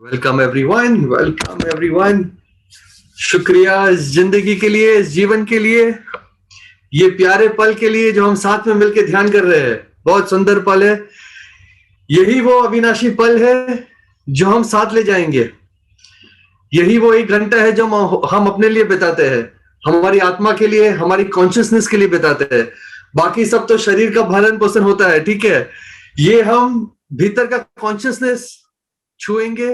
Welcome everyone, welcome everyone. शुक्रिया इस जिंदगी के लिए, इस जीवन के लिए, ये प्यारे पल के लिए जो हम साथ में मिलकर ध्यान कर रहे हैं। बहुत सुंदर पल है। यही वो अविनाशी पल है जो हम साथ ले जाएंगे। यही वो 1 घंटा है जो हम अपने लिए बिताते हैं, हमारी आत्मा के लिए, हमारी कॉन्शियसनेस के लिए बिताते हैं। बाकी सब तो शरीर का भरण पोषण होता है, ठीक है। ये हम भीतर का कॉन्शियसनेस छुएंगे,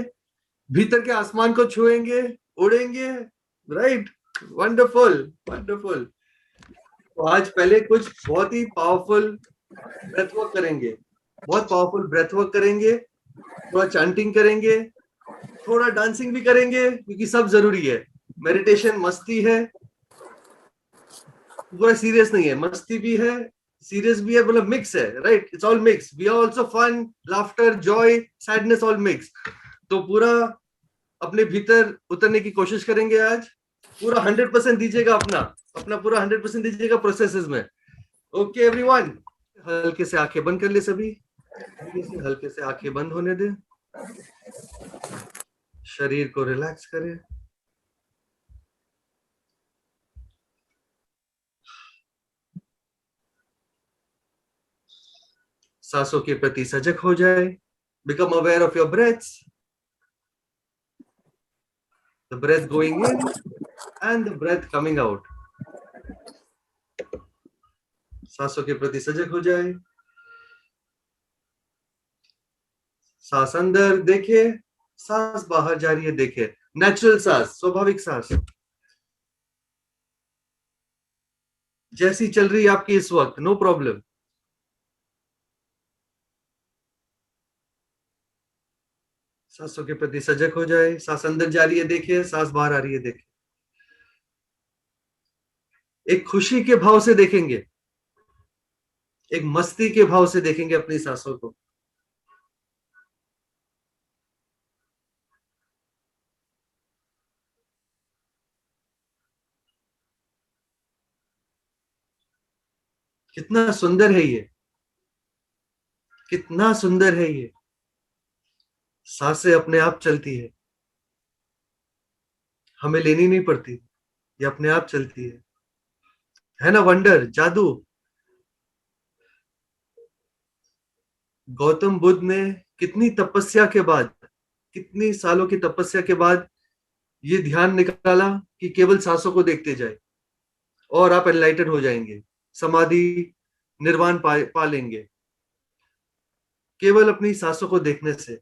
भीतर के आसमान को छुएंगे, उड़ेंगे। Right, wonderful wonderful. तो आज पहले कुछ बहुत ही पावरफुल ब्रेथ वर्क करेंगे, बहुत पावरफुल ब्रेथ वर्क करेंगे, थोड़ा चैंटिंग करेंगे, थोड़ा डांसिंग भी करेंगे क्योंकि सब जरूरी है। मेडिटेशन मस्ती है, पूरा सीरियस नहीं है, मस्ती भी है, सीरियस भी है, मतलब मिक्स है। Right, it's all mix. We are also fun, laughter, joy, sadness, all mix. तो पूरा अपने भीतर उतरने की कोशिश करेंगे आज। पूरा 100% दीजिएगा, अपना अपना पूरा 100% दीजिएगा प्रोसेसेस में। ओके एवरीवन, हल्के से आंखें बंद कर ले सभी। हल्के से आंखें बंद होने दे, शरीर को रिलैक्स करें। सांसों के प्रति सजग हो जाए। Become aware of your breaths, the breath going in and the breath coming out. सांसों के प्रति सजग हो जाए। सांस अंदर देखे, सांस बाहर जा रही है देखे। नेचुरल सांस, स्वाभाविक सांस जैसी चल रही है आपकी इस वक्त, नो प्रॉब्लम। सांसों के प्रति सजग हो जाए। सांस अंदर जा रही है देखिए, सांस बाहर आ रही है देखिए। एक खुशी के भाव से देखेंगे, एक मस्ती के भाव से देखेंगे अपनी सांसों को। कितना सुंदर है ये, कितना सुंदर है ये। सांसें अपने आप चलती हमें लेनी नहीं पड़ती, ये अपने आप चलती है ना। वंडर, जादू। गौतम बुद्ध ने कितनी तपस्या के बाद, कितनी सालों की तपस्या के बाद ये ध्यान निकाला कि केवल सांसों को देखते जाए और आप एनलाइटेड हो जाएंगे, समाधि, निर्वाण पा लेंगे केवल अपनी सांसों को देखने से।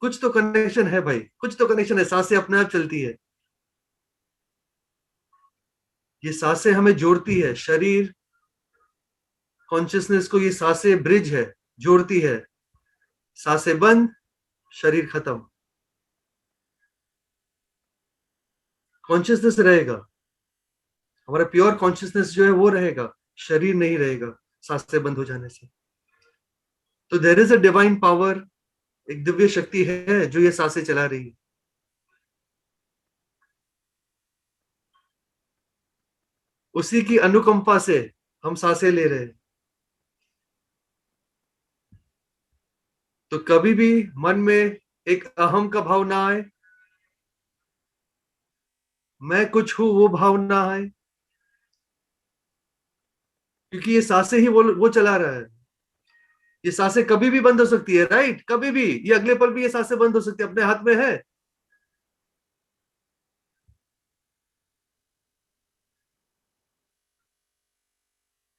कुछ तो कनेक्शन है भाई, कुछ तो कनेक्शन है। सांसें अपने आप चलती है, ये सांसें हमें जोड़ती है। शरीर कॉन्शियसनेस को ये सांसें ब्रिज है, जोड़ती है। सांसें बंद, शरीर खत्म। कॉन्शियसनेस रहेगा, हमारा प्योर कॉन्शियसनेस जो है वो रहेगा, शरीर नहीं रहेगा सांसें बंद हो जाने से। तो there is a divine power, एक दिव्य शक्ति है जो ये सांसें चला रही है। उसी की अनुकंपा से हम सांसें ले रहे हैं। तो कभी भी मन में एक अहम का भाव ना आए, मैं कुछ हूं वो भाव ना आए, क्योंकि ये सांसें ही वो चला रहा है। ये सांसें कभी भी बंद हो सकती है, राइट, कभी भी, ये अगले पल भी ये सांसें बंद हो सकती है, अपने हाथ में है।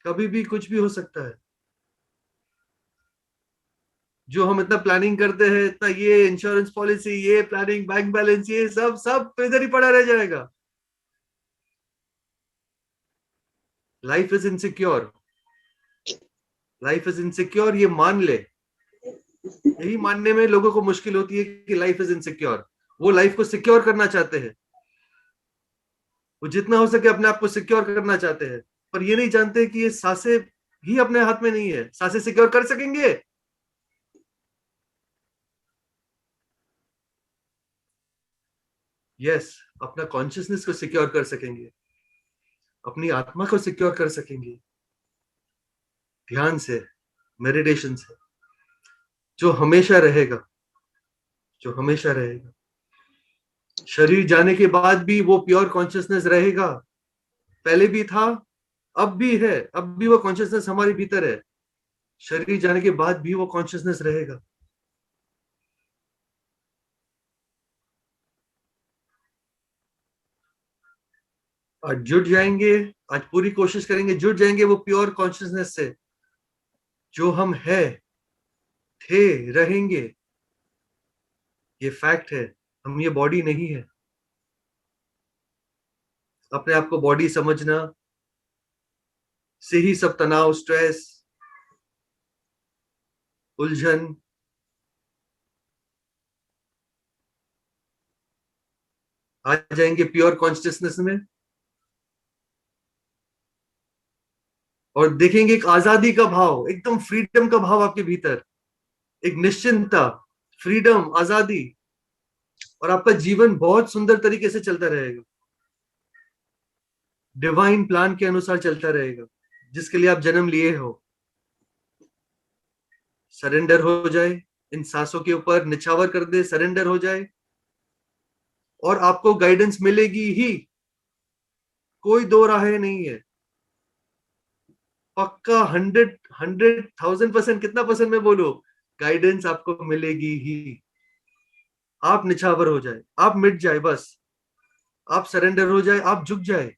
कभी भी कुछ भी हो सकता है। जो हम इतना प्लानिंग करते हैं, इतना ये इंश्योरेंस पॉलिसी, ये प्लानिंग, बैंक बैलेंस, ये सब सब इधर ही पड़ा रह जाएगा। Life is insecure, life is insecure, ये मान ले। यही मानने में लोगों को मुश्किल होती है कि लाइफ इज इनसिक्योर। वो लाइफ को सिक्योर करना चाहते हैं, वो जितना हो सके अपने आप को सिक्योर करना चाहते हैं, पर ये नहीं जानते कि ये सांसें ही अपने हाथ में नहीं है। सांसें सिक्योर कर सकेंगे? यस, अपना कॉन्शियसनेस को सिक्योर कर सकेंगे। अपनी आत्मा को सिक्योर कर सकेंगे ध्यान से, मेडिटेशन से, जो हमेशा रहेगा, जो हमेशा रहेगा। शरीर जाने के बाद भी वो प्योर कॉन्शियसनेस रहेगा, पहले भी था, अब भी है, अब भी वो कॉन्शियसनेस हमारे भीतर है, शरीर जाने के बाद भी वो कॉन्शियसनेस रहेगा। आज जुट जाएंगे, आज पूरी कोशिश करेंगे, जुट जाएंगे वो प्योर कॉन्शियसनेस से, जो हम है, थे, रहेंगे। ये फैक्ट है, हम ये बॉडी नहीं है। अपने आप को बॉडी समझना से ही सब तनाव, स्ट्रेस, उलझन, आ जाएंगे प्योर कॉन्शियसनेस में, और देखेंगे एक आजादी का भाव, एकदम फ्रीडम का भाव आपके भीतर, एक निश्चिंतता, फ्रीडम, आजादी, और आपका जीवन बहुत सुंदर तरीके से चलता रहेगा, डिवाइन प्लान के अनुसार चलता रहेगा, जिसके लिए आप जन्म लिए हो। सरेंडर हो जाए, इन सांसों के ऊपर निछावर कर दे, सरेंडर हो जाए, और आपको गाइडेंस मिलेगी ही, कोई दो राहें नहीं है, पक्का 100,000% कितना परसेंट में बोलो, गाइडेंस आपको मिलेगी ही। आप निछावर हो जाए, आप मिट जाए, बस आप सरेंडर हो जाए, आप झुक जाए,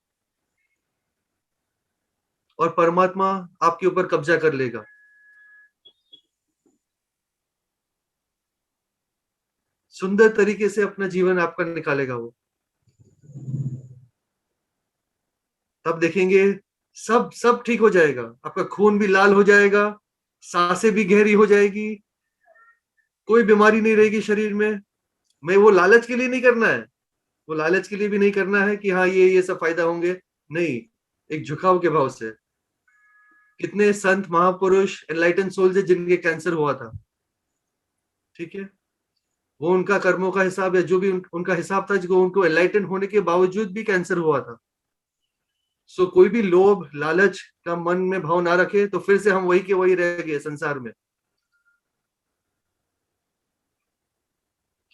और परमात्मा आपके ऊपर कब्जा कर लेगा। सुंदर तरीके से अपना जीवन आपका निकालेगा वो। तब देखेंगे सब सब ठीक हो जाएगा, आपका खून भी लाल हो जाएगा, सांसें भी गहरी हो जाएगी, कोई बीमारी नहीं रहेगी शरीर में। मैं वो लालच के लिए नहीं करना है, वो लालच के लिए भी नहीं करना है कि हाँ ये सब फायदा होंगे, नहीं, एक झुकाव के भाव से। कितने संत महापुरुष एनलाइटन सोल्स है जिनके कैंसर हुआ था, ठीक है, वो उनका कर्मों का हिसाब है, जो भी उनका हिसाब था, जो उनको एनलाइटन होने के बावजूद भी कैंसर हुआ था। सो कोई भी लोभ लालच का मन में भाव ना रखे, तो फिर से हम वही के वही रह गए संसार में।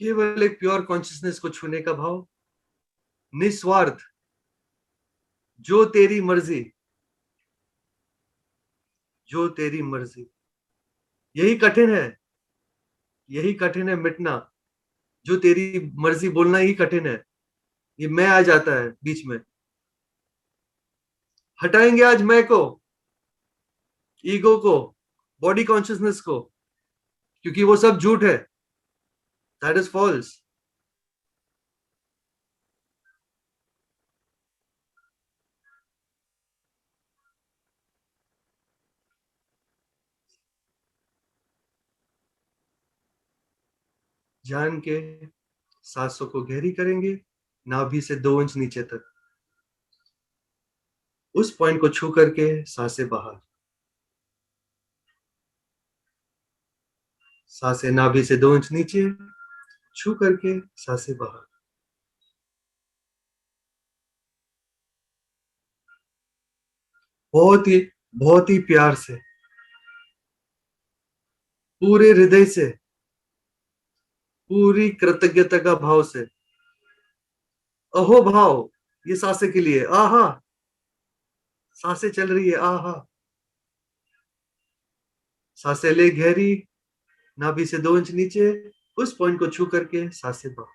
केवल एक प्योर कॉन्शियसनेस को छूने का भाव, निस्वार्थ, जो तेरी मर्जी, जो तेरी मर्जी। यही कठिन है, यही कठिन है मिटना, जो तेरी मर्जी बोलना ही कठिन है। ये मैं आ जाता है बीच में। हटाएंगे आज मैं को, ईगो को, बॉडी कॉन्शियसनेस को, क्योंकि वो सब झूठ है, दैट इज फॉल्स। जान के सांसों को गहरी करेंगे, नाभि से 2 इंच नीचे तक, उस पॉइंट को छू करके सांसें बाहर, सांसें नाभि से 2 इंच नीचे, छू करके सांसें बाहर। बहुत ही प्यार से, पूरे हृदय से, पूरी कृतज्ञता का भाव से, अहो भाव, ये सांसें के लिए, आहा, सांसें चल रही है, आहा, सांसें ले गहरी, नाभि से 2 इंच नीचे, उस पॉइंट को छू करके सांसें बाहर।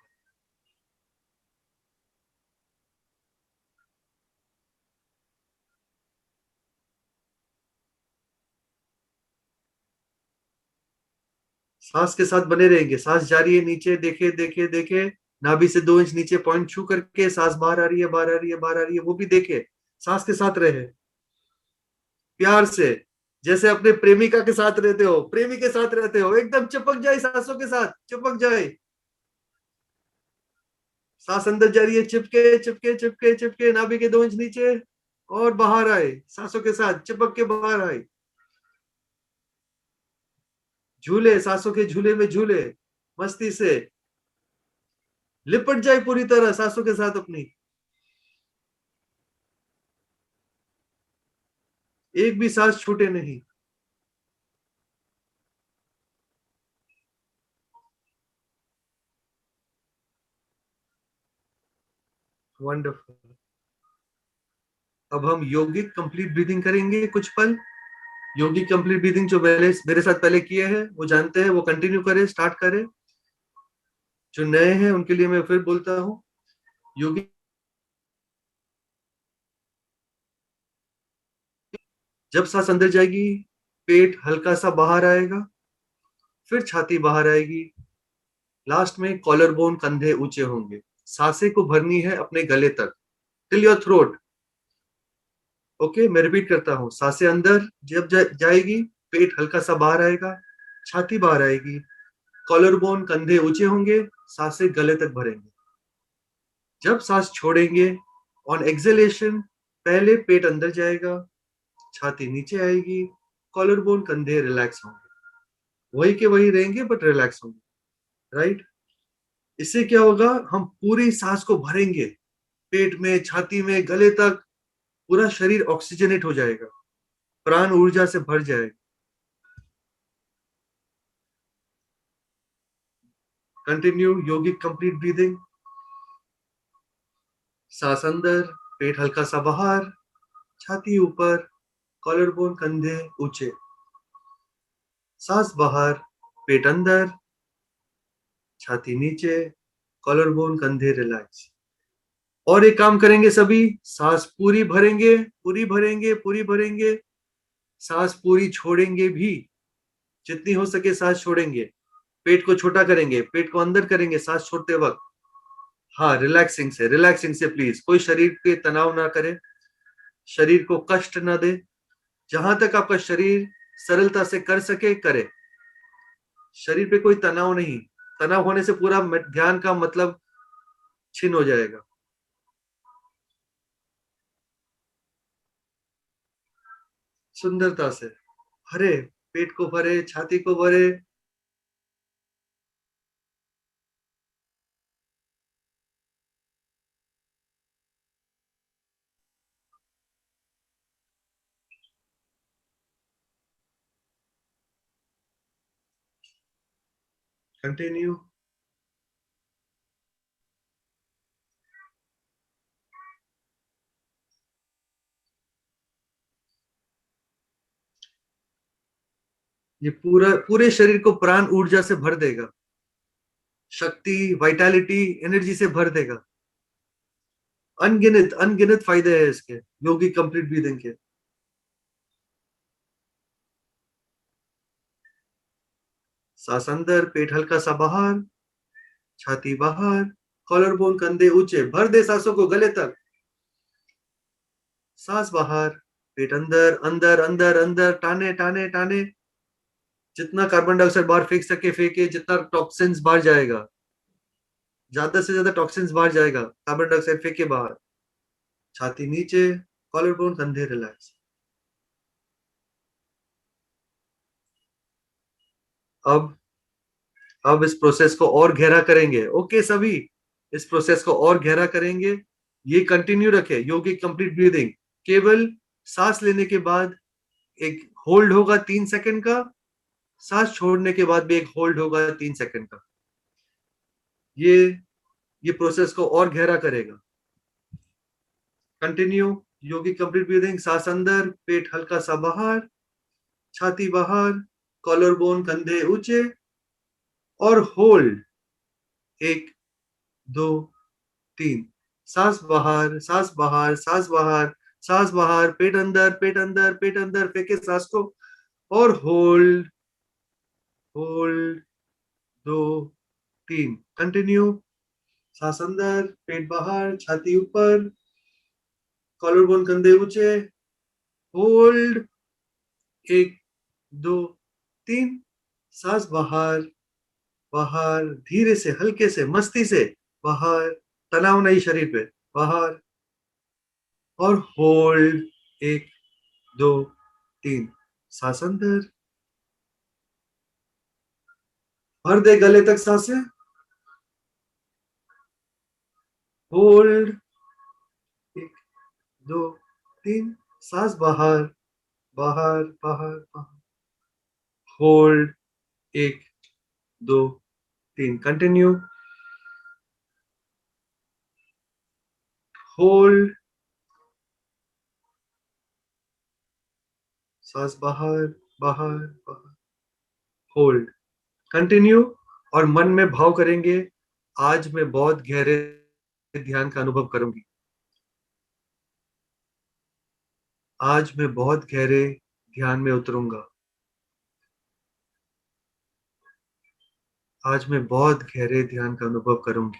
सांस के साथ बने रहेंगे, सांस जारी है, नीचे देखे देखे देखे, नाभि से 2 इंच नीचे पॉइंट छू करके सांस बाहर आ रही है, बाहर आ रही है, बाहर आ रही है, वो भी देखे, सांस के साथ रहे, प्यार से, जैसे अपने प्रेमिका के साथ रहते हो, प्रेमी के साथ रहते हो, एकदम चिपक जाए सांसों के साथ, चिपक जाए, सांस अंदर जा रही है, चिपके चिपके चिपके चिपके, नाभि के 2 इंच नीचे, और बाहर आए, सांसों के साथ चिपक के बाहर आए, झूले, सांसों के झूले में झूले, मस्ती से लिपट जाए पूरी तरह सांसों के साथ अपनी। एक भी सांस छूटे नहीं। वंडरफुल। अब हम योगिक कंप्लीट ब्रीदिंग करेंगे कुछ पल। योगिक कंप्लीट ब्रीदिंग जो मेरे साथ पहले किए हैं वो जानते हैं, वो कंटिन्यू करें, स्टार्ट करें। जो नए हैं उनके लिए मैं फिर बोलता हूँ, योगिक जब सांस अंदर जाएगी पेट हल्का सा बाहर आएगा, फिर छाती बाहर आएगी, लास्ट में कॉलर बोन, कंधे ऊंचे होंगे। सांसें को भरनी है अपने गले तक, टिल योर थ्रोट। ओके, मैं रिपीट करता हूँ। सांसें अंदर जब जाएगी पेट हल्का सा बाहर आएगा, छाती बाहर आएगी, कॉलर बोन, कंधे ऊंचे होंगे, सांसें गले तक भरेंगे। जब सांस छोड़ेंगे ऑन एक्सहेलेशन, पहले पेट अंदर जाएगा, छाती नीचे आएगी, कॉलर बोन, कंधे रिलैक्स होंगे। वही के वही रहेंगे बट रिलैक्स होंगे, राइट। इससे क्या होगा, हम पूरी सांस को भरेंगे, पेट में, छाती में, गले तक पूरा शरीर ऑक्सीजनेट हो जाएगा, प्राण ऊर्जा से भर जाएगा। कंटिन्यू योगिक कंप्लीट ब्रीदिंग। सांस अंदर, पेट हल्का सा बाहर, छाती ऊपर, कॉलर बोन, कंधे ऊंचे। सांस बाहर, पेट अंदर, छाती नीचे, कॉलर बोन, कंधे रिलैक्स। और एक काम करेंगे सभी, सांस पूरी भरेंगे, पूरी भरेंगे, पूरी भरेंगे, सांस पूरी छोड़ेंगे भी, जितनी हो सके सांस छोड़ेंगे। पेट को छोटा करेंगे, पेट को अंदर करेंगे सांस छोड़ते वक्त। हाँ, रिलैक्सिंग से, रिलैक्सिंग से प्लीज, कोई शरीर पे तनाव ना करे, शरीर को कष्ट ना दे। जहां तक आपका शरीर सरलता से कर सके करे। शरीर पे कोई तनाव नहीं, तनाव होने से पूरा ध्यान का मतलब छिन हो जाएगा। सुंदरता से भरे, पेट को भरे, छाती को भरे। कंटिन्यू। ये पूरा पूरे शरीर को प्राण ऊर्जा से भर देगा, शक्ति, वाइटैलिटी, एनर्जी से भर देगा। अनगिनत अनगिनत फायदे हैं इसके, योगी कंप्लीट ब्रीदिंग के। सांस अंदर, पेट हल्का सा बाहर, छाती बाहर, कॉलर बोन, कंधे ऊंचे, भर दे सांसों को गले तक। सांस बाहर, पेट अंदर, अंदर अंदर अंदर, टाने टाने टाने, जितना कार्बन डाइऑक्साइड बाहर फेंक सके फेंके, जितना टॉक्सिन्स बाहर जाएगा, ज्यादा से ज्यादा टॉक्सिन्स बाहर जाएगा, कार्बन डाइऑक्साइड फेंके बाहर। छाती नीचे, कॉलर बोन, कंधे रिलैक्स। अब अब इस प्रोसेस को और गहरा करेंगे। ओके सभी, इस प्रोसेस को और गहरा करेंगे। ये कंटिन्यू रखे, योगिक कंप्लीट ब्रीदिंग। केवल सांस लेने के बाद एक होल्ड होगा 3 सेकंड का, सांस छोड़ने के बाद भी एक होल्ड होगा 3 सेकंड का। ये ये प्रोसेस को और गहरा करेगा। कंटिन्यू योगिक कंप्लीट ब्रीदिंग। सांस अंदर, पेट हल्का सा बाहर, छाती बाहर, कॉलर बोन, कंधे ऊंचे, और होल्ड। 1, 2, 3। सांस बाहर, सांस बाहर, सांस बाहर, सांस बाहर, पेट अंदर, पेट अंदर, पेट अंदर, फेंके सांस को, और होल्ड, होल्ड। 2, 3। कंटिन्यू। सांस अंदर, पेट बाहर, छाती ऊपर, कॉलर बोन, कंधे ऊंचे, होल्ड। 1, 2, 3। सांस बाहर, बाहर, धीरे से, हल्के से, मस्ती से बाहर, तनाव नहीं शरीर पे, बाहर, और होल्ड। 1, 2, 3। सांस अंदर, भर दे गले तक सांसें, होल्ड। 1, 2, 3। सांस बाहर, बाहर बाहर बाहर। Hold, 1 2 3, continue. होल्ड, सांस बाहर बाहर बाहर। Hold, continue. और मन में भाव करेंगे, आज मैं बहुत गहरे ध्यान का अनुभव करूंगी। आज मैं बहुत गहरे ध्यान में उतरूंगा। आज मैं बहुत गहरे ध्यान का अनुभव करूंगी।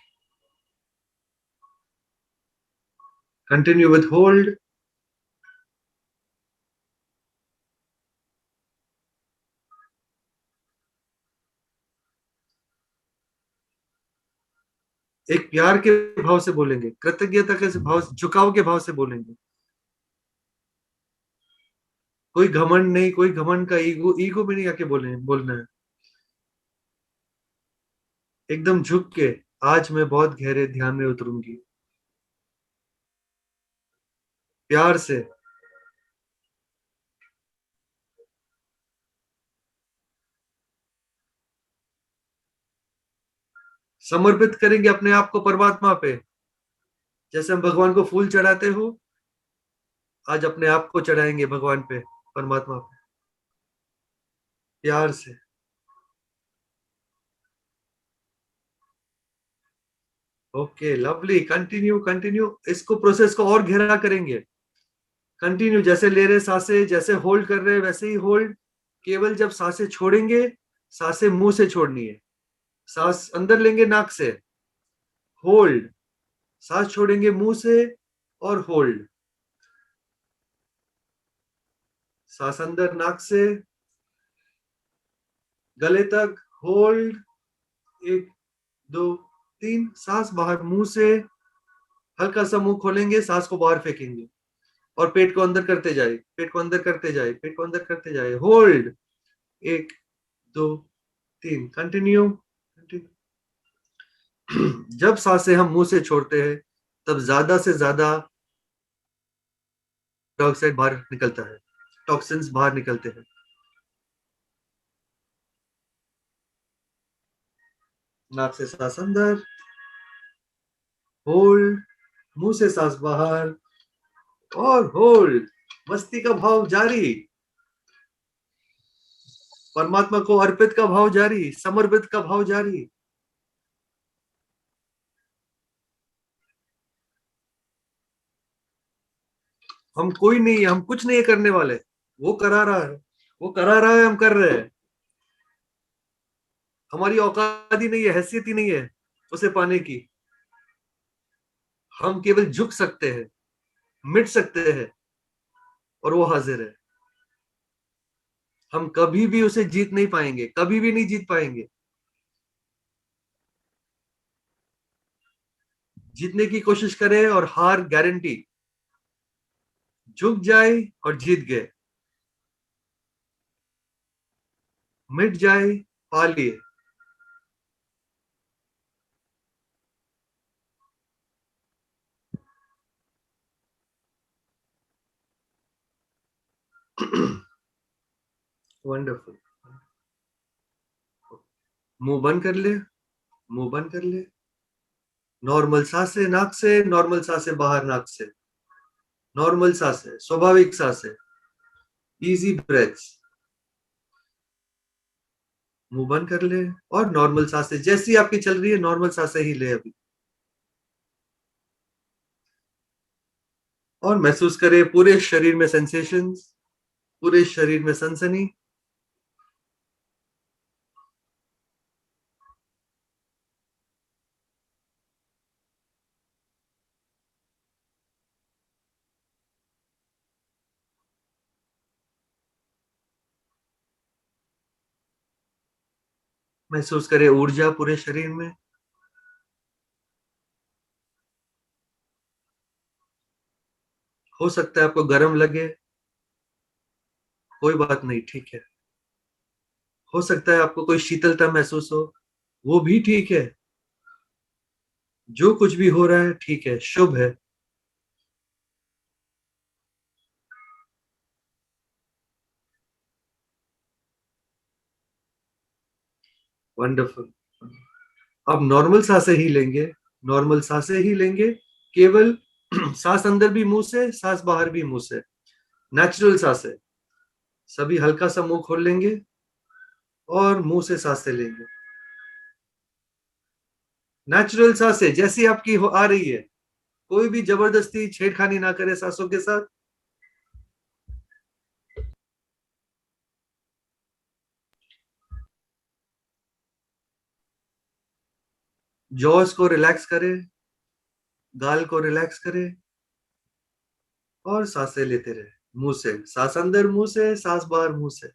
Continue with hold. एक प्यार के भाव से बोलेंगे, कृतज्ञता के भाव, झुकाव के भाव से बोलेंगे। कोई घमंड नहीं, कोई घमंड का ईगो, ईगो में नहीं आके बोलना है। एकदम झुक के, आज मैं बहुत गहरे ध्यान में उतरूंगी। प्यार से। समर्पित करेंगे अपने आप को परमात्मा पे। जैसे हम भगवान को फूल चढ़ाते हो, आज अपने आप को चढ़ाएंगे भगवान पे, परमात्मा पे, प्यार से। Okay, lovely. कंटिन्यू कंटिन्यू, इसको प्रोसेस को और गहरा करेंगे। कंटिन्यू, जैसे ले रहे सांसें, जैसे होल्ड कर रहे हैं वैसे ही होल्ड। केवल जब सांसें छोड़ेंगे, सांसें मुंह से छोड़नी है। सांस अंदर लेंगे नाक से, होल्ड। सांस छोड़ेंगे मुंह से, और होल्ड। सांस अंदर नाक से, गले तक, होल्ड। 1 2 3, सांस बाहर मुंह से। हल्का सा मुंह खोलेंगे, सांस को बाहर फेंकेंगे। और पेट को अंदर करते जाए, पेट को अंदर करते जाए, पेट को अंदर करते जाए। Hold, 1 2 3, continue continue. जब सांसें हम मुंह से छोड़ते हैं, तब ज्यादा से ज्यादा डाइऑक्साइड बाहर निकलता है, टॉक्सिन्स बाहर निकलते हैं। नाक से सांस अंदर, होल्ड। मुंह से सांस बाहर, और होल्ड। मस्ती का भाव जारी, परमात्मा को अर्पित का भाव जारी, समर्पित का भाव जारी। हम कोई नहीं, हम कुछ नहीं करने वाले। वो करा रहा है, वो करा रहा है, हम कर रहे हैं। हमारी औकात ही नहीं है, हैसियत ही नहीं है उसे पाने की। हम केवल झुक सकते हैं, मिट सकते हैं, और वो हाजिर है। हम कभी भी उसे जीत नहीं पाएंगे, कभी भी नहीं जीत पाएंगे। जीतने की कोशिश करें और हार गारंटी। झुक जाए और जीत गए, मिट जाए, पा लिए। वंडरफुल। मुंह बंद कर ले, मुंह बंद कर ले। नॉर्मल सांसें नाक से, नॉर्मल सांसें बाहर नाक से। नॉर्मल सांसें, स्वाभाविक सांसें, इजी ब्रेथ्स। मुंह बंद कर ले, और नॉर्मल सांसें जैसी आपकी चल रही है, नॉर्मल सांसें ही ले अभी। और महसूस करें पूरे शरीर में सेंसेशंस, पूरे शरीर में सनसनी। महसूस करें ऊर्जा पूरे शरीर में। हो सकता है आपको गर्म लगे, कोई बात नहीं, ठीक है। हो सकता है आपको कोई शीतलता महसूस हो, वो भी ठीक है। जो कुछ भी हो रहा है ठीक है, शुभ है। वंडरफुल। अब नॉर्मल सांसें ही लेंगे, नॉर्मल सांसें ही लेंगे, केवल सांस अंदर भी मुंह से, सांस बाहर भी मुंह से, नेचुरल सांसें। सभी हल्का सा मुंह खोल लेंगे और मुंह से सांसें लेंगे। नेचुरल सांसें जैसी आपकी आ रही है, कोई भी जबरदस्ती छेड़खानी ना करे सांसों के साथ। जॉस को रिलैक्स करें, गाल को रिलैक्स करें और सांसें लेते रहे मुंह से। सांस अंदर मुंह से, सांस बाहर मुंह से।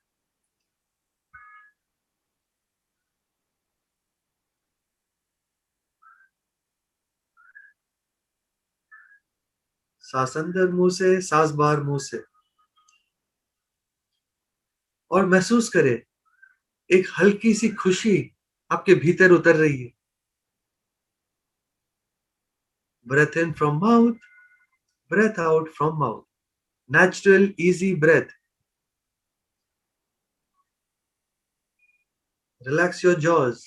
सांस अंदर मुंह से, सांस बाहर मुंह से। और महसूस करें एक हल्की सी खुशी आपके भीतर उतर रही है। Breath in from mouth, breath out from mouth. Natural easy breath. Relax your jaws.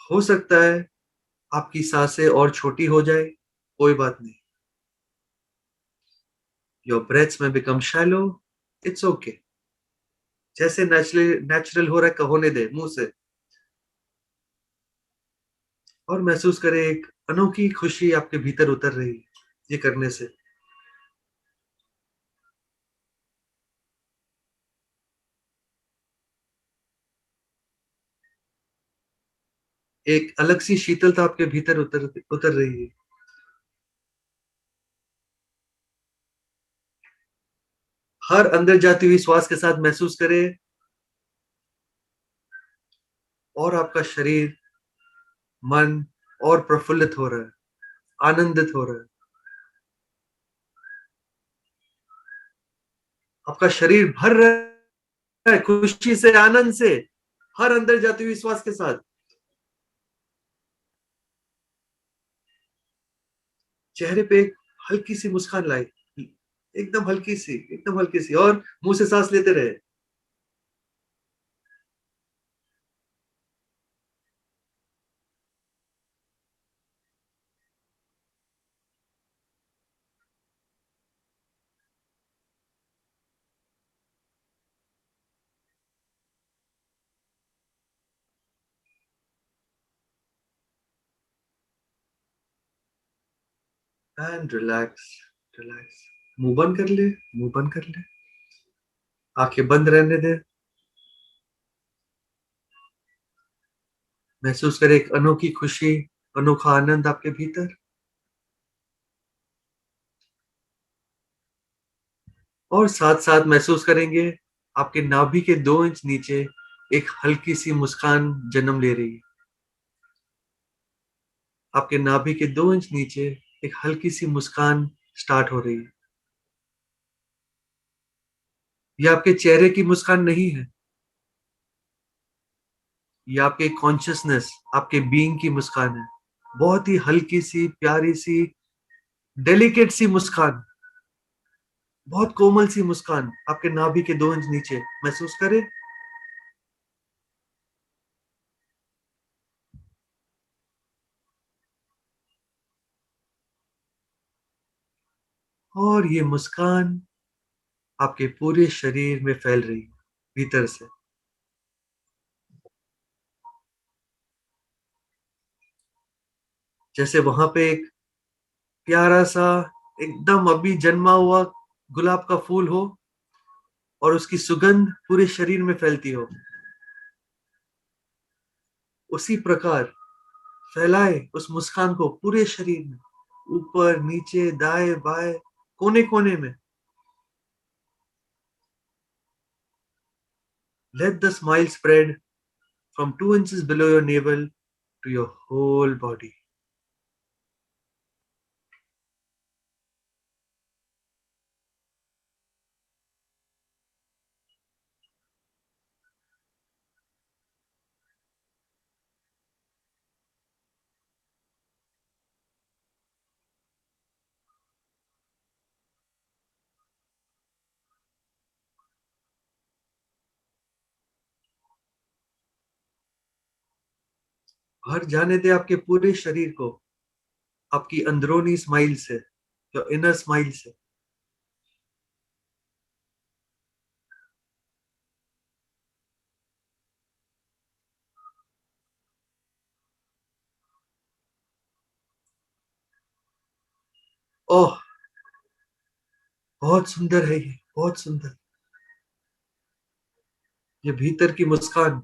हो सकता है आपकी सांसें और छोटी हो जाए, कोई बात नहीं। योर ब्रेथ्स में बिकम शैलो, इट्स ओके। जैसे नेचुरल नेचुरल हो रहा है होने दे मुंह से। और महसूस करें एक अनोखी खुशी आपके भीतर उतर रही है ये करने से। एक अलग सी शीतलता आपके भीतर उतर उतर रही है। हर अंदर जाती हुई श्वास के साथ महसूस करें और आपका शरीर, मन और प्रफुल्लित हो रहा है, आनंदित हो रहा है। आपका शरीर भर रहा है खुशी से, आनंद से, हर अंदर जाती हुई श्वास के साथ। चेहरे पे एक हल्की सी मुस्कान लाई, एकदम हल्की सी, एकदम हल्की सी। और मुंह से सांस लेते रहे। And relax, relax. मुंह बंद कर ले, मुंह बंद कर ले, आंखें बंद रहने दे। महसूस करे एक अनोखी खुशी, अनोखा आनंद आपके भीतर। और साथ साथ महसूस करेंगे आपके नाभि के 2 इंच नीचे एक हल्की सी मुस्कान जन्म ले रही है। आपके नाभि के 2 इंच नीचे एक हल्की सी मुस्कान स्टार्ट हो रही है। ये आपके चेहरे की मुस्कान नहीं है, ये आपके कॉन्शियसनेस, आपके बीइंग की मुस्कान है। बहुत ही हल्की सी, प्यारी सी, डेलिकेट सी मुस्कान, बहुत कोमल सी मुस्कान आपके नाभि के 2 इंच नीचे महसूस करें। और ये मुस्कान आपके पूरे शरीर में फैल रही है भीतर से। जैसे वहां पे एक प्यारा सा, एकदम अभी जन्मा हुआ गुलाब का फूल हो और उसकी सुगंध पूरे शरीर में फैलती हो। उसी प्रकार फैलाए उस मुस्कान को पूरे शरीर में, ऊपर नीचे दाएं बाएं, कोने कोने में। Let the smile spread from 2 inches below your navel to your whole body. भर जाने दे आपके पूरे शरीर को, आपकी अंदरूनी स्माइल से, जो इनर स्माइल से। ओह, बहुत सुंदर है ये, बहुत सुंदर। ये भीतर की मुस्कान।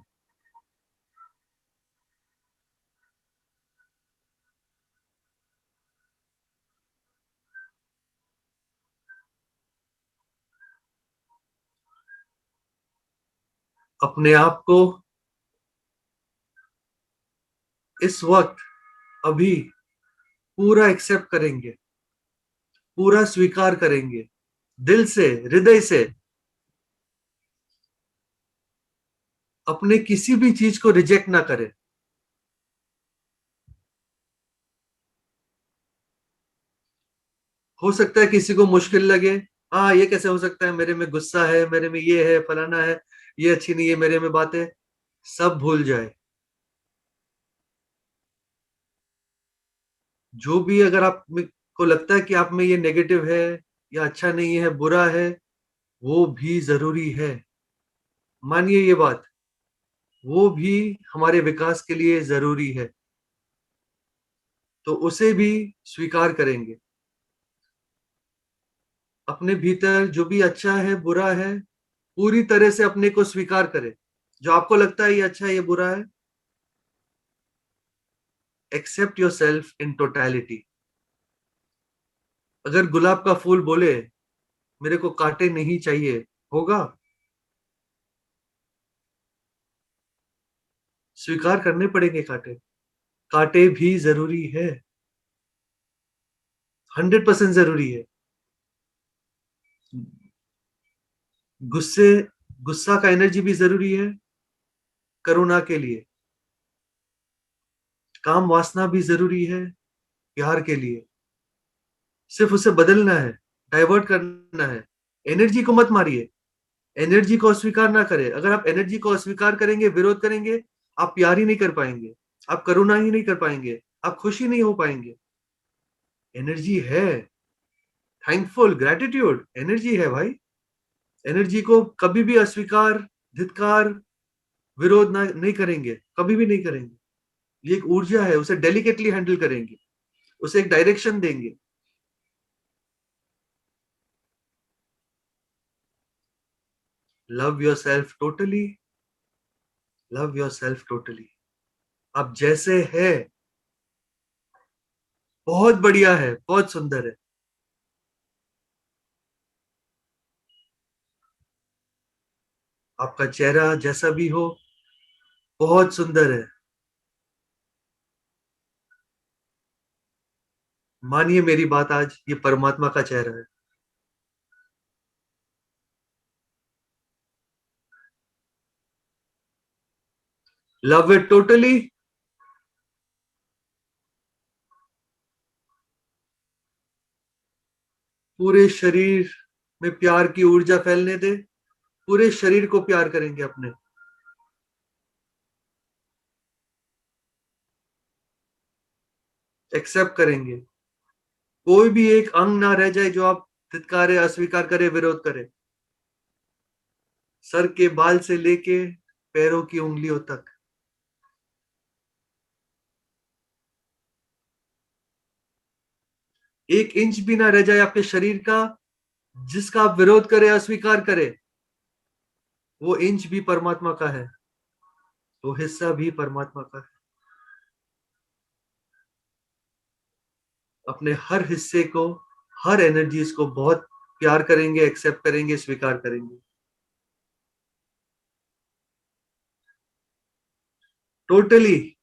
अपने आप को इस वक्त, अभी पूरा एक्सेप्ट करेंगे, पूरा स्वीकार करेंगे, दिल से, हृदय से। अपने किसी भी चीज को रिजेक्ट ना करें। हो सकता है किसी को मुश्किल लगे, हाँ ये कैसे हो सकता है, मेरे में गुस्सा है, मेरे में ये है, फलाना है, ये अच्छी नहीं है मेरे में बातें। सब भूल जाए। जो भी अगर आप को लगता है कि आप में ये नेगेटिव है, या अच्छा नहीं है, बुरा है, वो भी जरूरी है। मानिए ये बात, वो भी हमारे विकास के लिए जरूरी है। तो उसे भी स्वीकार करेंगे। अपने भीतर जो भी अच्छा है, बुरा है, पूरी तरह से अपने को स्वीकार करें। जो आपको लगता है ये अच्छा है, ये बुरा है, accept your self in totality. अगर गुलाब का फूल बोले मेरे को कांटे नहीं चाहिए, होगा? स्वीकार करने पड़ेंगे कांटे। कांटे भी जरूरी है, 100% जरूरी है। गुस्से गुस्सा का एनर्जी भी जरूरी है करुणा के लिए। काम वासना भी जरूरी है प्यार के लिए। सिर्फ उसे बदलना है, डाइवर्ट करना है। एनर्जी को मत मारिए, एनर्जी को अस्वीकार ना करें। अगर आप एनर्जी को अस्वीकार करेंगे, विरोध करेंगे, आप प्यार ही नहीं कर पाएंगे, आप करुणा ही नहीं कर पाएंगे, आप खुशी नहीं हो पाएंगे। एनर्जी है, थैंकफुल, ग्रेटिट्यूड, एनर्जी है भाई। एनर्जी को कभी भी अस्वीकार, धिक्कार, विरोध ना नहीं करेंगे, कभी भी नहीं करेंगे। ये एक ऊर्जा है, उसे डेलिकेटली हैंडल करेंगे, उसे एक डायरेक्शन देंगे। Love your self totally, love your self totally. आप जैसे है, बहुत बढ़िया है, बहुत सुंदर है। आपका चेहरा जैसा भी हो, बहुत सुंदर है। मानिए मेरी बात, आज ये परमात्मा का चेहरा है। Love it totally. पूरे शरीर में प्यार की ऊर्जा फैलने दे। पूरे शरीर को प्यार करेंगे अपने। एक्सेप्ट करेंगे। कोई भी एक अंग ना रह जाए जो आप धिक्कारे, अस्वीकार करे, विरोध करे। सर के बाल से लेके पैरों की उंगलियों तक। एक इंच भी ना रह जाए आपके शरीर का जिसका आप विरोध करे, अस्वीकार करे। वो इंच भी परमात्मा का है, वो हिस्सा भी परमात्मा का है। अपने हर हिस्से को, हर एनर्जीज को बहुत प्यार करेंगे, एक्सेप्ट करेंगे, स्वीकार करेंगे। टोटली।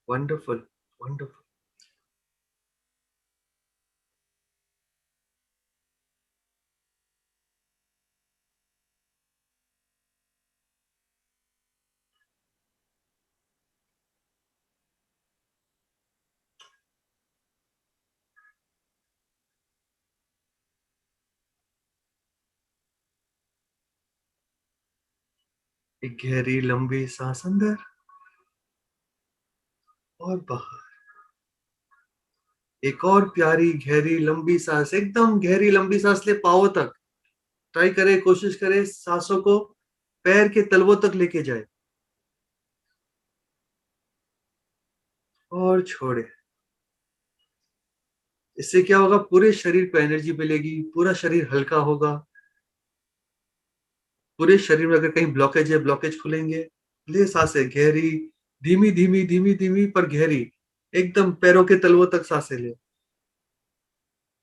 Wonderful, wonderful. एक गहरी लंबी सांस अंदर और बाहर। एक और प्यारी गहरी लंबी सांस, एकदम गहरी लंबी सांस ले पाओ तक। ट्राई करे, कोशिश करे सांसों को पैर के तलवों तक लेके जाए और छोड़े। इससे क्या होगा, पूरे शरीर पे एनर्जी मिलेगी, पूरा शरीर हल्का होगा। पूरे शरीर में अगर कहीं ब्लॉकेज है, ब्लॉकेज खुलेंगे। ले सांसें गहरी, धीमी धीमी धीमी धीमी पर गहरी, एकदम पैरों के तलवों तक सांसें ले।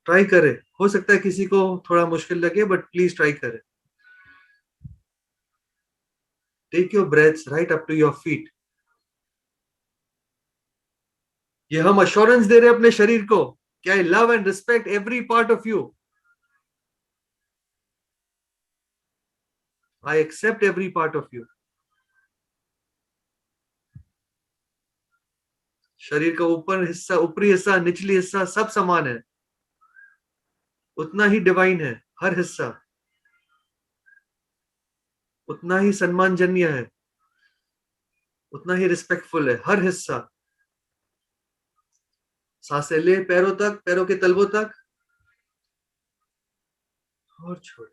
ट्राई करे, हो सकता है किसी को थोड़ा मुश्किल लगे, बट प्लीज ट्राई करे। Take your breaths right up to your feet. ये हम अश्योरेंस दे रहे हैं अपने शरीर को कि I love and respect every part of you. I accept every part of you. शरीर का ऊपर हिस्सा, ऊपरी हिस्सा, निचली हिस्सा सब समान है, उतना ही डिवाइन है। हर हिस्सा उतना ही सम्मानजन्य है, उतना ही रिस्पेक्टफुल है हर हिस्सा। सांसें ले पैरों तक, पैरों के तलवों तक और छोड़।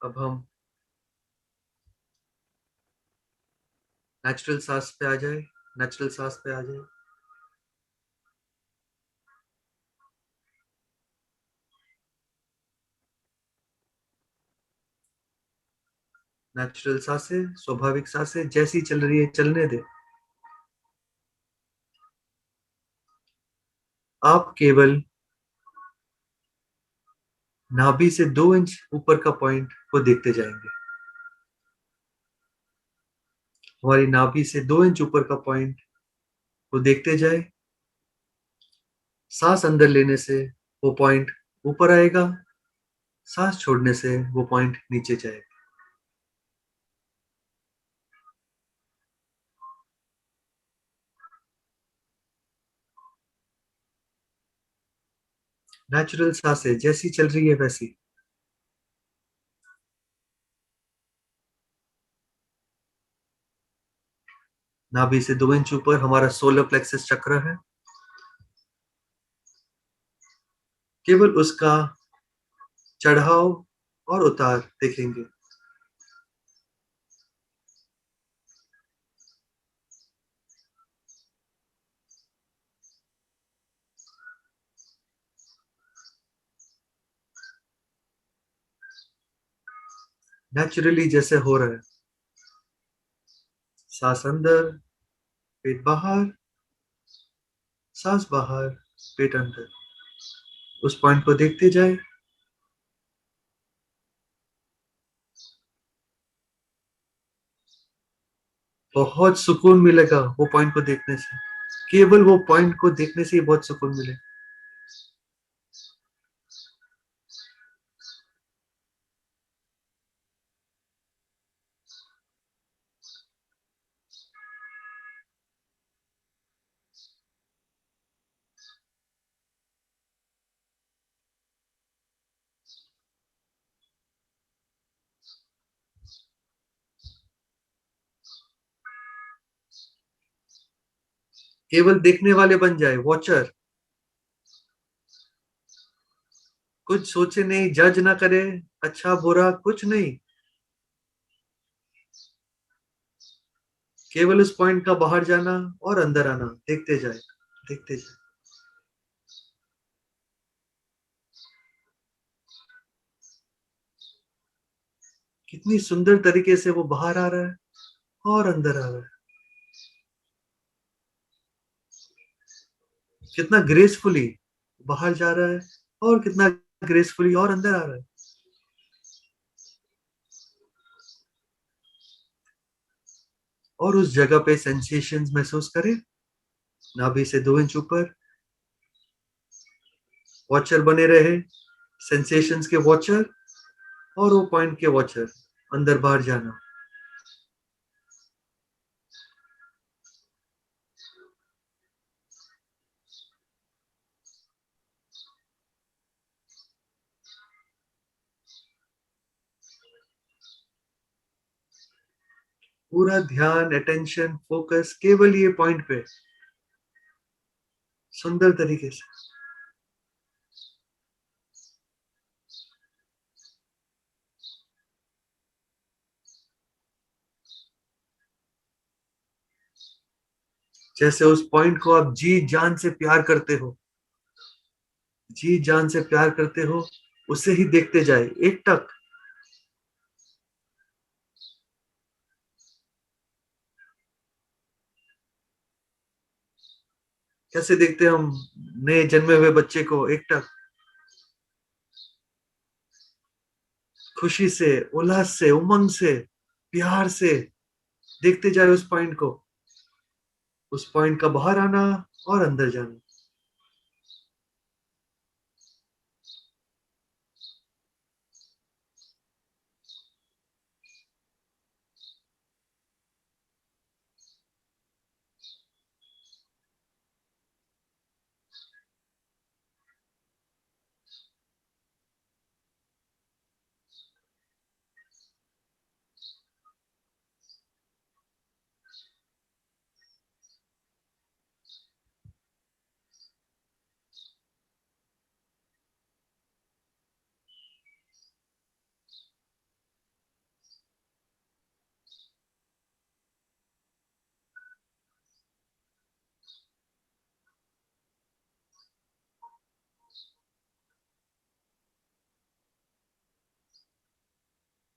अब हम नेचुरल सांस पे आ जाए। नेचुरल सांस पे आ जाए। नेचुरल सांसें, स्वाभाविक सांसें जैसी चल रही है चलने दे। आप केवल नाभि से 2 इंच ऊपर का पॉइंट को देखते जाएंगे। हमारी नाभि से 2 इंच ऊपर का पॉइंट को देखते जाए। सांस अंदर लेने से वो पॉइंट ऊपर आएगा, सांस छोड़ने से वो पॉइंट नीचे जाएगा। नेचुरल सांसें जैसी चल रही है वैसी। नाभि से 2 इंच ऊपर हमारा सोलर प्लेक्सस चक्र है। केवल उसका चढ़ाव और उतार देखेंगे। नेचुरली जैसे हो रहा है। सांस अंदर, पेट बाहर, सांस बाहर, पेट अंदर। उस पॉइंट को देखते जाए। बहुत सुकून मिलेगा वो पॉइंट को देखने से। केवल वो पॉइंट को देखने से ही बहुत सुकून मिले। केवल देखने वाले बन जाए, वॉचर। कुछ सोचे नहीं, जज ना करे, अच्छा बुरा कुछ नहीं। केवल उस पॉइंट का बाहर जाना और अंदर आना देखते जाए, देखते जाए। कितनी सुंदर तरीके से वो बाहर आ रहा है और अंदर आ रहा है। कितना ग्रेसफुली बाहर जा रहा है और कितना ग्रेसफुली और अंदर आ रहा है। और उस जगह पे सेंसेशंस महसूस करें। नाभि से 2 इंच ऊपर वॉचर बने रहे, सेंसेशंस के वॉचर। और वो पॉइंट के वॉचर, अंदर बाहर जाना। पूरा ध्यान, अटेंशन, फोकस केवल ये पॉइंट पे, सुंदर तरीके से। जैसे उस पॉइंट को आप जी जान से प्यार करते हो, जी जान से प्यार करते हो, उसे ही देखते जाए एक टक। कैसे देखते हैं हम नए जन्मे हुए बच्चे को, एक टक, खुशी से, उल्लास से, उमंग से, प्यार से देखते जाए उस पॉइंट को, उस पॉइंट का बाहर आना और अंदर जाना।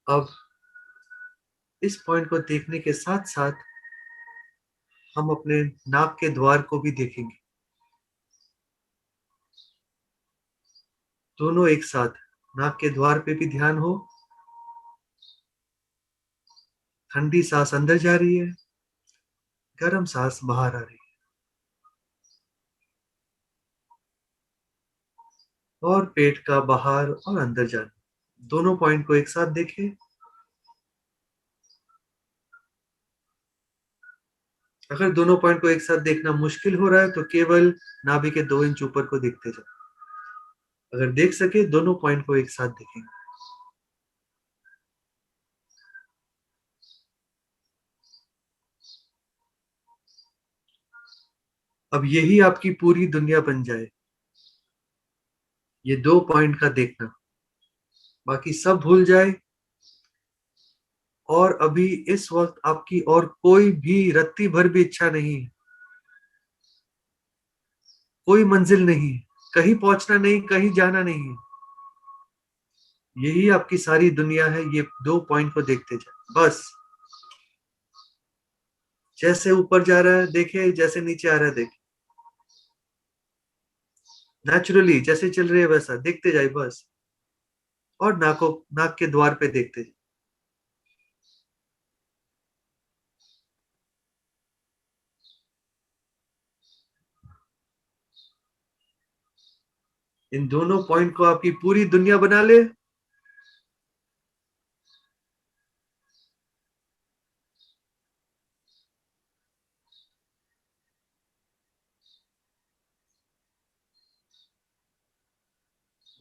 अब इस पॉइंट को देखने के साथ साथ हम अपने नाक के द्वार को भी देखेंगे, दोनों एक साथ। नाक के द्वार पे भी ध्यान हो, ठंडी सांस अंदर जा रही है, गर्म सांस बाहर आ रही है, और पेट का बाहर और अंदर जाना, दोनों पॉइंट को एक साथ देखें। अगर दोनों पॉइंट को एक साथ देखना मुश्किल हो रहा है तो केवल नाभि के 2 इंच ऊपर को देखते जाओ। अगर देख सके दोनों पॉइंट को एक साथ देखेंगे। अब यही आपकी पूरी दुनिया बन जाए, ये 2 पॉइंट का देखना, बाकी सब भूल जाए। और अभी इस वक्त आपकी और कोई भी रत्ती भर भी इच्छा नहीं, कोई मंजिल नहीं, कहीं पहुंचना नहीं, कहीं जाना नहीं। यही आपकी सारी दुनिया है, ये 2 पॉइंट को देखते जाए बस। जैसे ऊपर जा रहा है देखे, जैसे नीचे आ रहा है देखे, नेचुरली जैसे चल रही है वैसा देखते जाए बस। और नाक के द्वार पे देखते जाए। इन दोनों पॉइंट को आपकी पूरी दुनिया बना ले।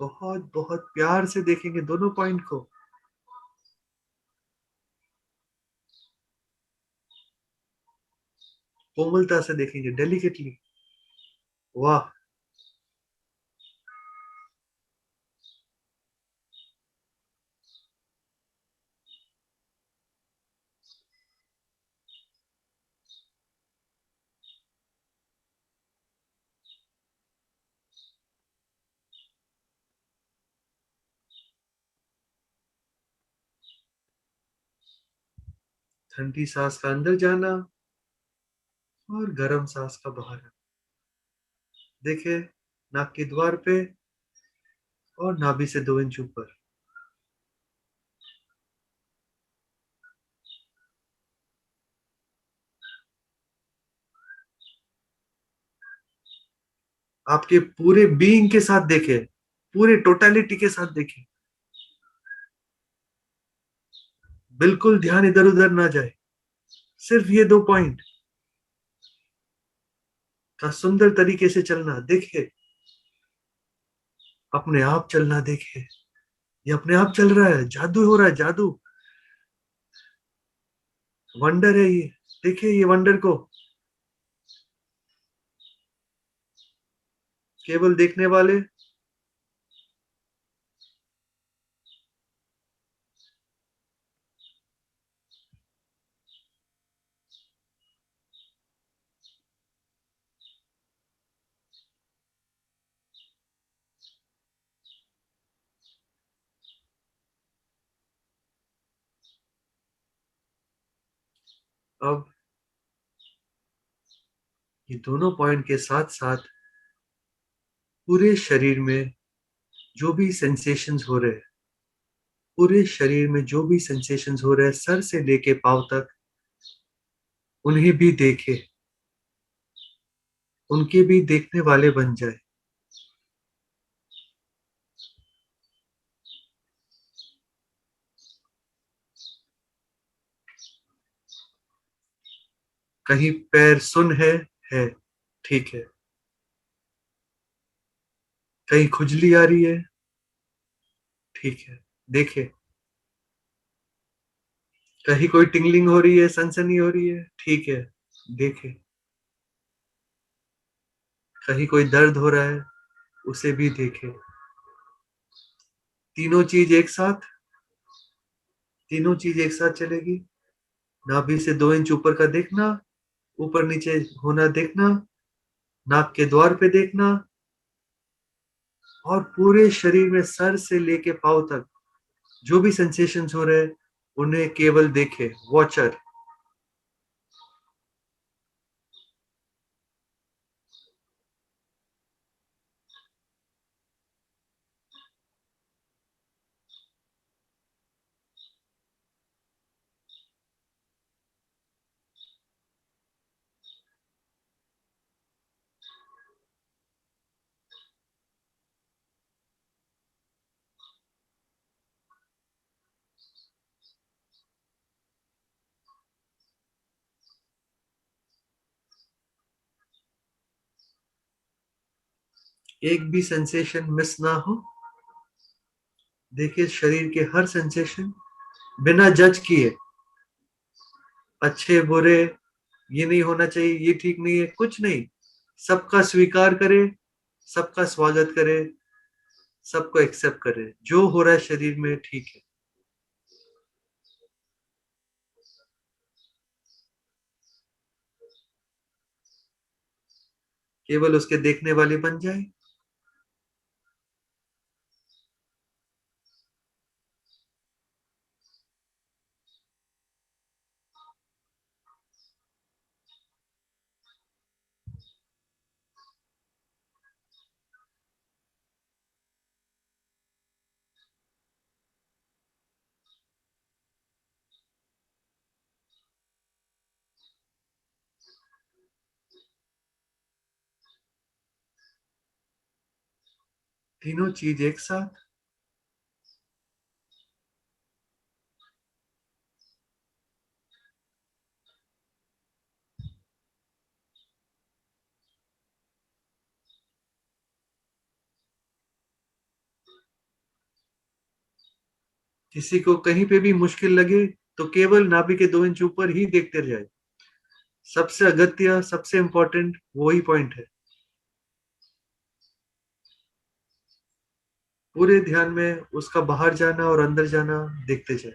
बहुत बहुत प्यार से देखेंगे दोनों पॉइंट को, कोमलता से देखेंगे, डेलिकेटली। वाह। ठंडी सांस का अंदर जाना और गर्म सांस का बाहर आना। देखे, नाक के द्वार पे और नाभि से 2 इंच ऊपर। आपके पूरे बीइंग के साथ देखे, पूरे टोटालिटी के साथ देखे। बिल्कुल ध्यान इधर उधर ना जाए, सिर्फ ये 2 पॉइंट का सुंदर तरीके से चलना देखे, अपने आप चलना देखे। ये अपने आप चल रहा है, जादू हो रहा है, जादू, वंडर है ये। देखिए ये वंडर को केवल देखने वाले अब ये दोनों पॉइंट के साथ साथ पूरे शरीर में जो भी सेंसेशंस हो रहे हैं, पूरे शरीर में जो भी सेंसेशंस हो रहे हैं, सर से लेके पांव तक, उन्हें भी देखे, उनके भी देखने वाले बन जाए। कहीं पैर सुन है, ठीक है। कहीं खुजली आ रही है, ठीक है, देखे। कहीं कोई टिंगलिंग हो रही है, सनसनी हो रही है, ठीक है, देखे। कहीं कोई दर्द हो रहा है, उसे भी देखे। तीनों चीज एक साथ, तीनों चीज एक साथ चलेगी। नाभि से 2 इंच ऊपर का देखना, ऊपर नीचे होना देखना, नाक के द्वार पे देखना, और पूरे शरीर में सर से लेके पांव तक जो भी सेंसेशंस हो रहे हैं, उन्हें केवल देखे, वॉचर। एक भी सेंसेशन मिस ना हो। देखिए शरीर के हर सेंसेशन, बिना जज किए, अच्छे बुरे, ये नहीं होना चाहिए, ये ठीक नहीं है, कुछ नहीं। सबका स्वीकार करे, सबका स्वागत करे, सबको एक्सेप्ट करे, जो हो रहा है शरीर में ठीक है। केवल उसके देखने वाले बन जाए। तीनों चीज एक साथ। किसी को कहीं पे भी मुश्किल लगे तो केवल नाभि के 2 इंच ऊपर ही देखते जाए। सबसे अगत्य, सबसे इंपॉर्टेंट वही पॉइंट है। पूरे ध्यान में उसका बाहर जाना और अंदर जाना देखते जाए।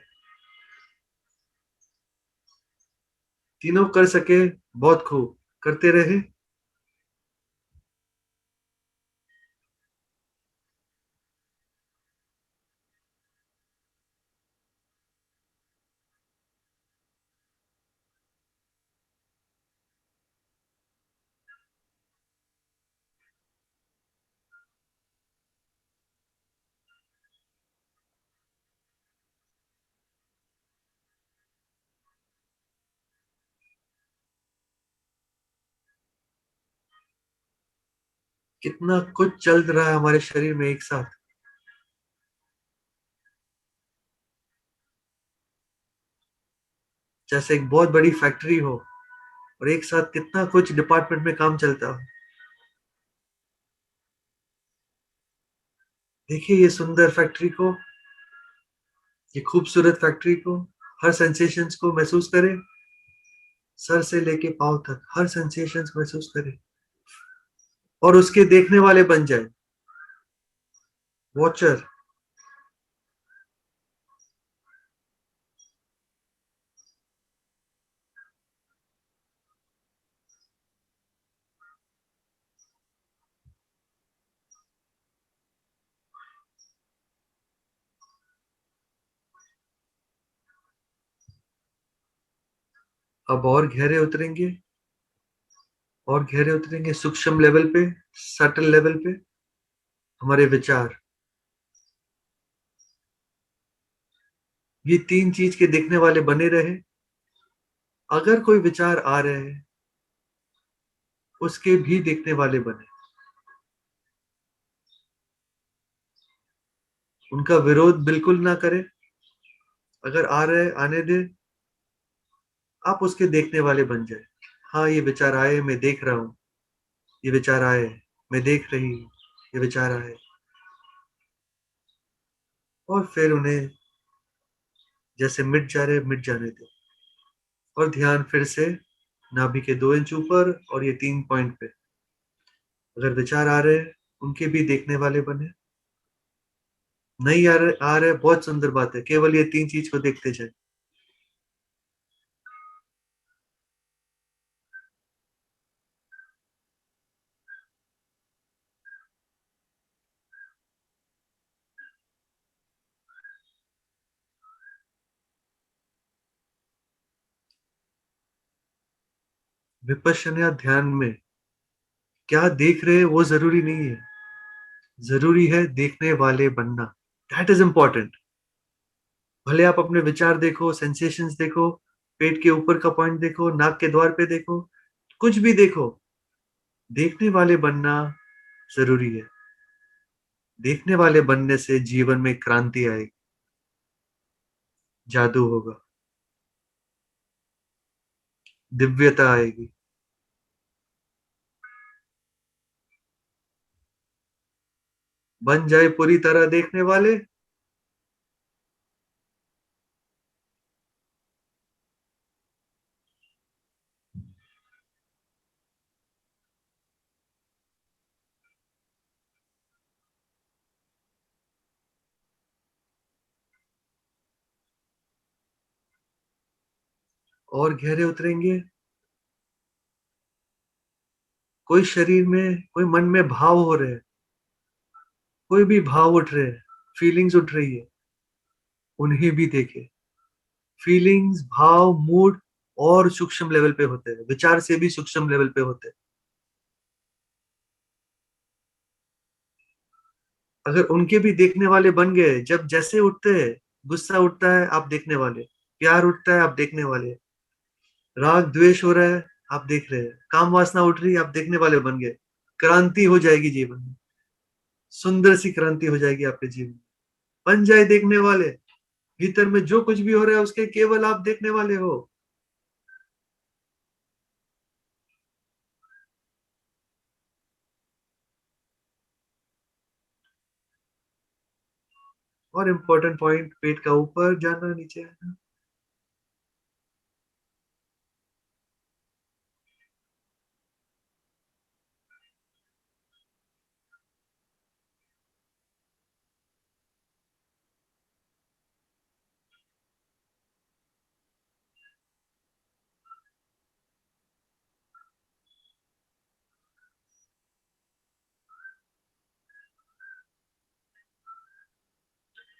तीनों कर सके, बहुत खूब, करते रहे। कितना कुछ चल रहा है हमारे शरीर में एक साथ। जैसे एक बहुत बड़ी फैक्ट्री हो और एक साथ कितना कुछ डिपार्टमेंट में काम चलता हो। देखिए ये सुंदर फैक्ट्री को, ये खूबसूरत फैक्ट्री को, हर सेंसेशंस को महसूस करें, सर से लेके पांव तक हर सेंसेशंस को महसूस करें और उसके देखने वाले बन जाए, वॉचर। अब और गहरे उतरेंगे, और गहरे उतरेंगे सूक्ष्म लेवल पे, सटल लेवल पे। हमारे विचार, ये तीन चीज के देखने वाले बने रहे। अगर कोई विचार आ रहे हैं उसके भी देखने वाले बने, उनका विरोध बिल्कुल ना करें। अगर आ रहे आने दे, आप उसके देखने वाले बन जाए। हाँ ये विचार आए, मैं देख रहा हूँ, ये विचार आए, मैं देख रही हूँ, ये विचार आए। और फिर उन्हें जैसे मिट जा रहे मिट जाने दो, और ध्यान फिर से नाभि के 2 इंच ऊपर और ये 3 पॉइंट पे। अगर विचार आ रहे उनके भी देखने वाले बने, नहीं आ रहे बहुत सुंदर बात है, केवल ये तीन चीज को देखते जाए। विपश्यना ध्यान में क्या देख रहे हैं वो जरूरी नहीं है, जरूरी है देखने वाले बनना। That is important. भले आप अपने विचार देखो, सेंसेशंस देखो, पेट के ऊपर का पॉइंट देखो, नाक के द्वार पे देखो, कुछ भी देखो, देखने वाले बनना जरूरी है। देखने वाले बनने से जीवन में क्रांति आएगी, जादू होगा, दिव्यता आएगी। बन जाए पूरी तरह देखने वाले, और गहरे उतरेंगे। कोई शरीर में, कोई मन में भाव हो रहे हैं, कोई भी भाव उठ रहे हैं, फीलिंग्स उठ रही है, उन्हें भी देखे। फीलिंग्स, भाव, मूड और सूक्ष्म लेवल पे होते हैं, विचार से भी सूक्ष्म लेवल पे होते हैं। अगर उनके भी देखने वाले बन गए, जब जैसे उठते हैं, गुस्सा उठता है आप देखने वाले, प्यार उठता है आप देखने वाले, राग द्वेष हो रहा है आप देख रहे हैं, काम वासना उठ रही है आप देखने वाले बन गए। क्रांति हो जाएगी जीवन में, सुंदर सी क्रांति हो जाएगी आपके जीवन में। बन जाए देखने वाले, भीतर में जो कुछ भी हो रहा है उसके केवल आप देखने वाले हो। और इम्पोर्टेंट पॉइंट, पेट का ऊपर जाना, नीचे आना।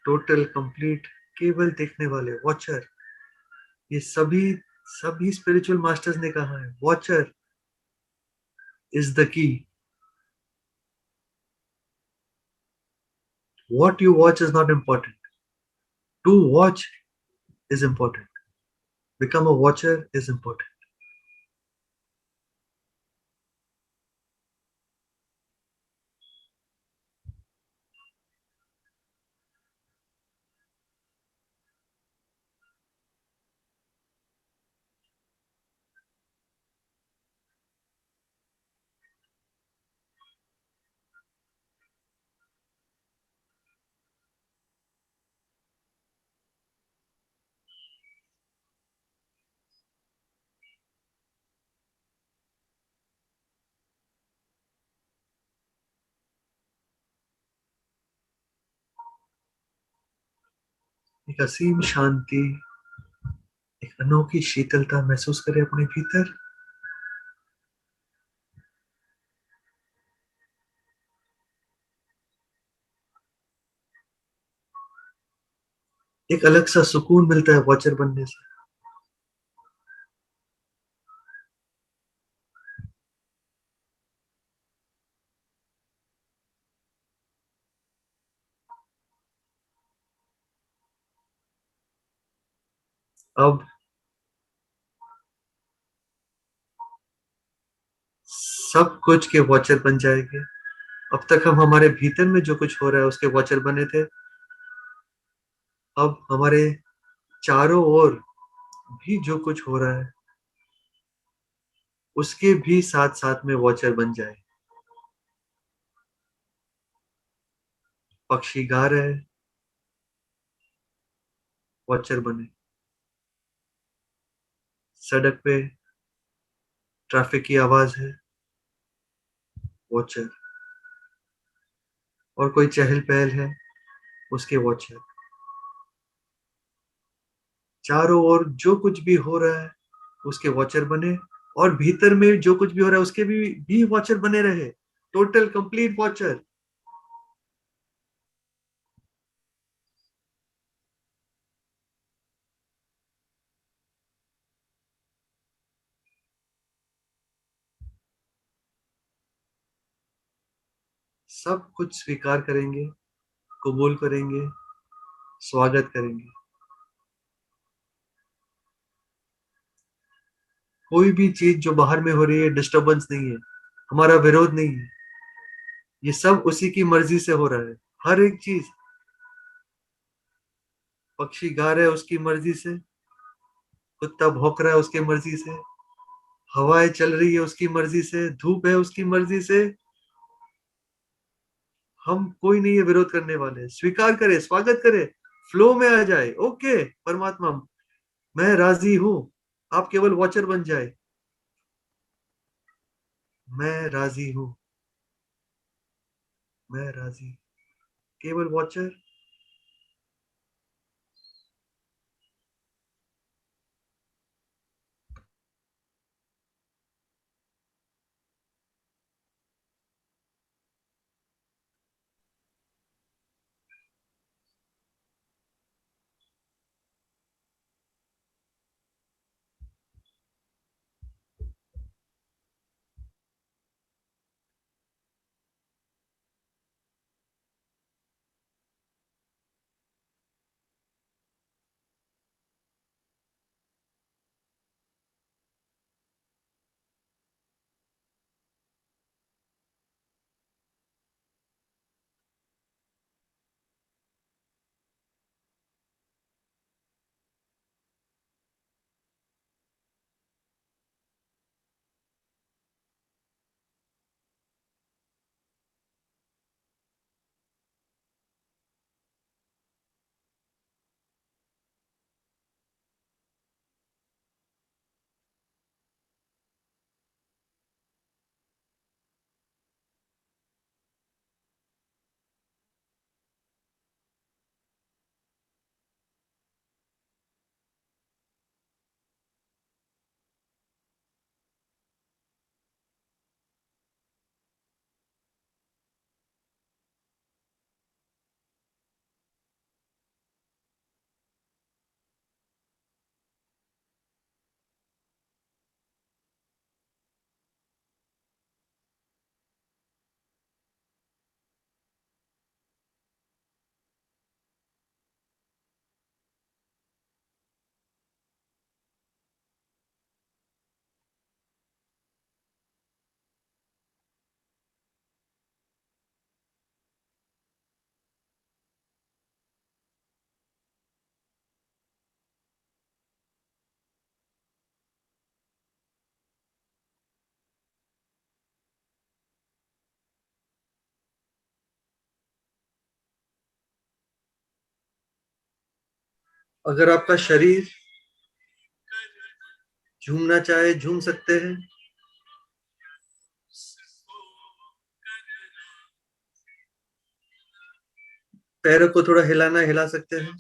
टोटल कंप्लीट, केवल देखने वाले, वॉचर। ये सभी सभी स्पिरिचुअल मास्टर्स ने कहा है, watcher is the key. What you watch is not important. To watch is important. Become a watcher is important. एक असीम शांति, एक अनोखी शीतलता महसूस करें अपने भीतर। एक अलग सा सुकून मिलता है वॉचर बनने से। अब सब कुछ के वॉचर बन जाएंगे। अब तक हम हमारे भीतर में जो कुछ हो रहा है उसके वॉचर बने थे। अब हमारे चारों ओर भी जो कुछ हो रहा है उसके भी साथ साथ में वॉचर बन जाए। पक्षी गा रहे हैं, वॉचर बने। सड़क पे ट्रैफिक की आवाज है, वॉचर। और कोई चहल पहल है, उसके वॉचर। चारों ओर जो कुछ भी हो रहा है उसके वॉचर बने। और भीतर में जो कुछ भी हो रहा है उसके भी वॉचर बने रहे। Total complete watcher. सब कुछ स्वीकार करेंगे, कबूल करेंगे, स्वागत करेंगे। कोई भी चीज जो बाहर में हो रही है डिस्टरबेंस नहीं है, हमारा विरोध नहीं है। ये सब उसी की मर्जी से हो रहा है। हर एक चीज। पक्षी गा रहे हैं उसकी मर्जी से, कुत्ता भौंक रहा है उसकी मर्जी से, हवाएं चल रही है उसकी मर्जी से, धूप है उसकी मर्जी से। हम कोई नहीं है विरोध करने वाले। स्वीकार करे, स्वागत करे, फ्लो में आ जाए। ओके परमात्मा, मैं राजी हूं। आप केवल वॉचर बन जाए। मैं राजी हूं। मैं राजी। केवल वॉचर। अगर आपका शरीर झूमना चाहे झूम सकते हैं। पैरों को थोड़ा हिलाना हिला सकते हैं।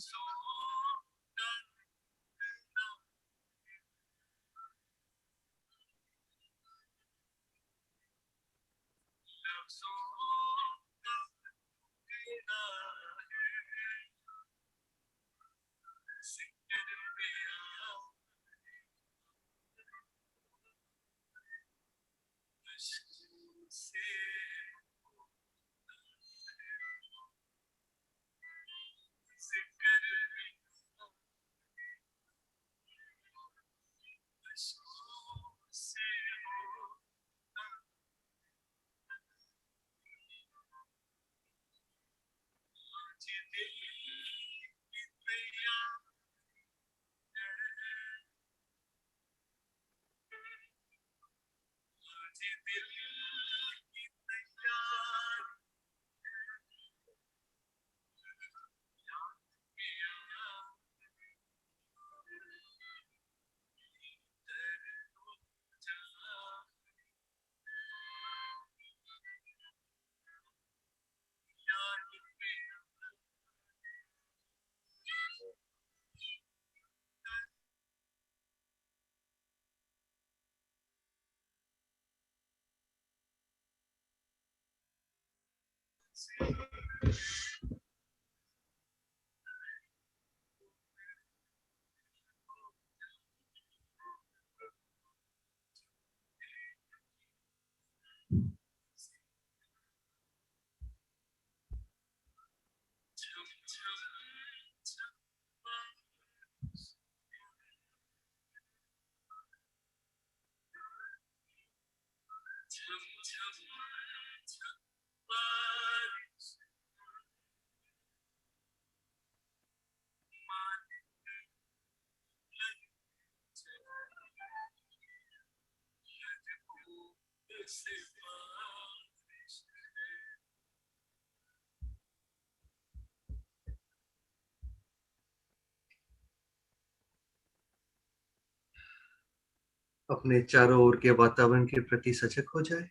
अपने चारों ओर के वातावरण के प्रति सजग हो जाए।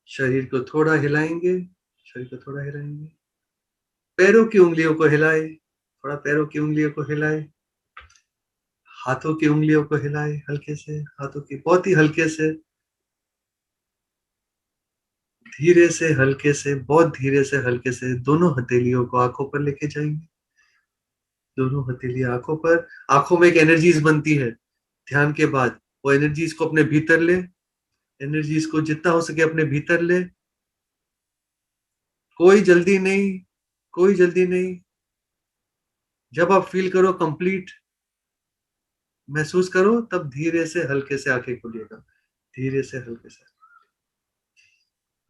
शरीर को थोड़ा हिलाएंगे, शरीर को थोड़ा हिलाएंगे। पैरों की उंगलियों को हिलाए, थोड़ा पैरों की उंगलियों को हिलाए। हाथों की उंगलियों को हिलाए हल्के से, हाथों की बहुत ही हल्के से, धीरे से, हल्के से, बहुत धीरे से, हल्के से दोनों हथेलियों को आंखों पर लेके जाएंगे। दोनों हथेली आंखों पर। आंखों में एक एनर्जीज बनती है ध्यान के बाद, वो एनर्जीज को अपने भीतर ले, एनर्जीज को जितना हो सके अपने भीतर ले। कोई जल्दी नहीं, कोई जल्दी नहीं। जब आप फील करो कंप्लीट महसूस करो, तब धीरे से हल्के से आंखें खोलिएगा, धीरे से हल्के से।